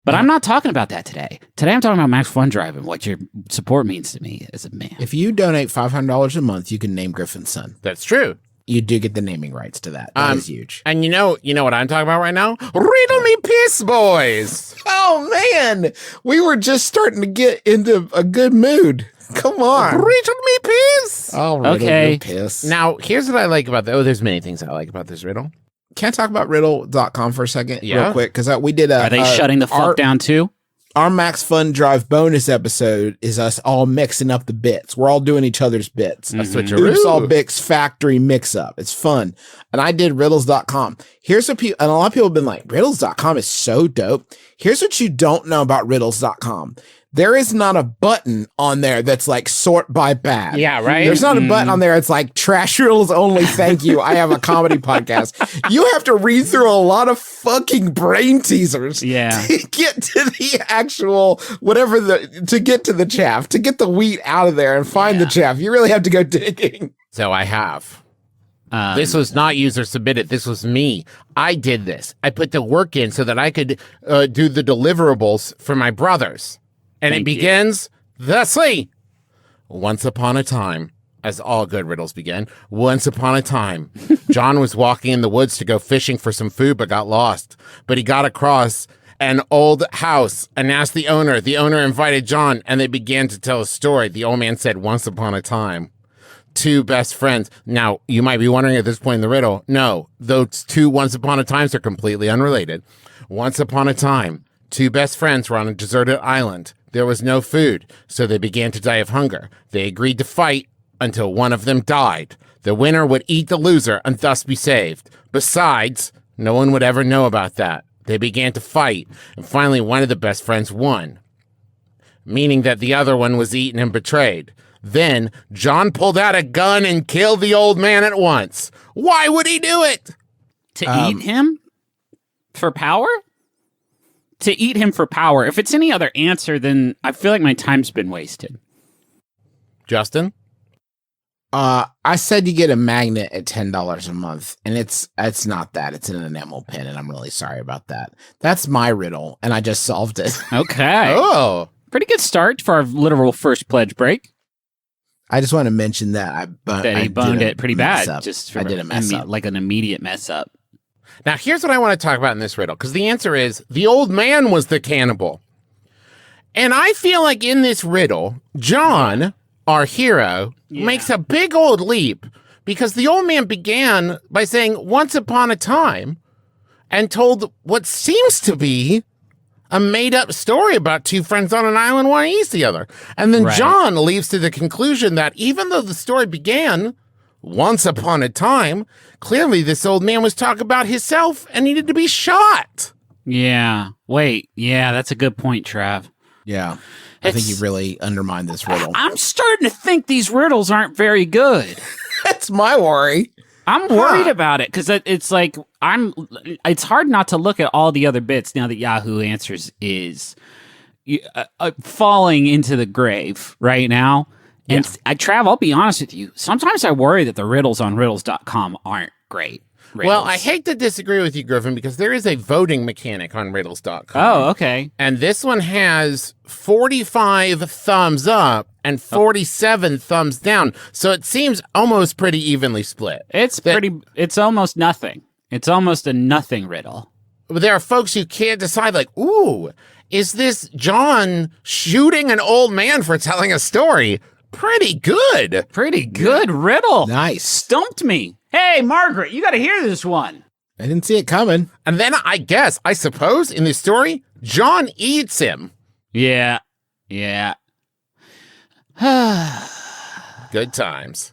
But I'm not talking about that today. Today I'm talking about Max Fun Drive and what your support means to me as a man. If you donate $500 a month, you can name Griffin's son. That's true. You do get the naming rights to that. That is huge. And you know what I'm talking about right now? Riddle Me Piss, boys. Oh, man. We were just starting to get into a good mood. Come on. Riddle Me Piss. Oh, Riddle Okay. Me Piss. Now, here's what I like about there's many things I like about this riddle. Can I talk about riddle.com for a second? Yeah. Real quick, because we did Are they shutting the fuck down too? Our Max Fun Drive bonus episode is us all mixing up the bits. We're all doing each other's bits. A switcheroo. Oops All Bix factory mix up. It's fun. And I did riddles.com. Here's what and a lot of people have been like, riddles.com is so dope. Here's what you don't know about riddles.com. There is not a button on there that's like sort by bad. Yeah, right? There's not a button on there. It's like trash riddles only. Thank you. I have a comedy podcast. You have to read through a lot of fucking brain teasers. Yeah. To get to the actual, to get to the chaff, to get the wheat out of there and find the chaff. You really have to go digging. So I have. This was not user submitted. This was me. I did this. I put the work in so that I could do the deliverables for my brothers. And it begins thusly. Once upon a time, as all good riddles begin, once upon a time, John was walking in the woods to go fishing for some food, but got lost. But he got across an old house and asked the owner. The owner invited John, and they began to tell a story. The old man said, once upon a time, two best friends. Now, you might be wondering at this point in the riddle, no, those two once upon a times are completely unrelated. Once upon a time, two best friends were on a deserted island. There was no food, so they began to die of hunger. They agreed to fight until one of them died. The winner would eat the loser and thus be saved. Besides, no one would ever know about that. They began to fight, and finally one of the best friends won, meaning that the other one was eaten and betrayed. Then John pulled out a gun and killed the old man at once. Why would he do it? To eat him? For power? To eat him for power. If it's any other answer, then I feel like my time's been wasted. Justin? I said you get a magnet at $10 a month, and it's not that. It's an enamel pin, and I'm really sorry about that. That's my riddle, and I just solved it. Okay. Oh. Pretty good start for our literal first pledge break. I just want to mention that He boned it pretty bad. Up. Just I did a mess up. Like an immediate mess up. Now, here's what I want to talk about in this riddle, because the answer is the old man was the cannibal. And I feel like in this riddle, John, our hero, makes a big old leap, because the old man began by saying, once upon a time, and told what seems to be a made-up story about two friends on an island, one eats the other. And then John leaps to the conclusion that even though the story began once upon a time, clearly this old man was talking about himself and needed to be shot. Yeah. Wait. Yeah, that's a good point, Trav. Yeah. I think you really undermined this riddle. I'm starting to think these riddles aren't very good. That's my worry. I'm worried about it because it's like it's hard not to look at all the other bits now that Yahoo Answers is falling into the grave right now. And Trav, I'll be honest with you. Sometimes I worry that the riddles on riddles.com aren't great. Riddles. Well, I hate to disagree with you, Griffin, because there is a voting mechanic on riddles.com. Oh, okay. And this one has 45 thumbs up and 47 thumbs down. So it seems almost pretty evenly split. It's almost nothing. It's almost a nothing riddle. There are folks who can't decide, like, ooh, is this John shooting an old man for telling a story? Pretty good. Pretty good riddle. Nice. Stumped me. Hey, Margaret, you got to hear this one. I didn't see it coming. And then I suppose in this story, John eats him. Yeah. Yeah. Good times.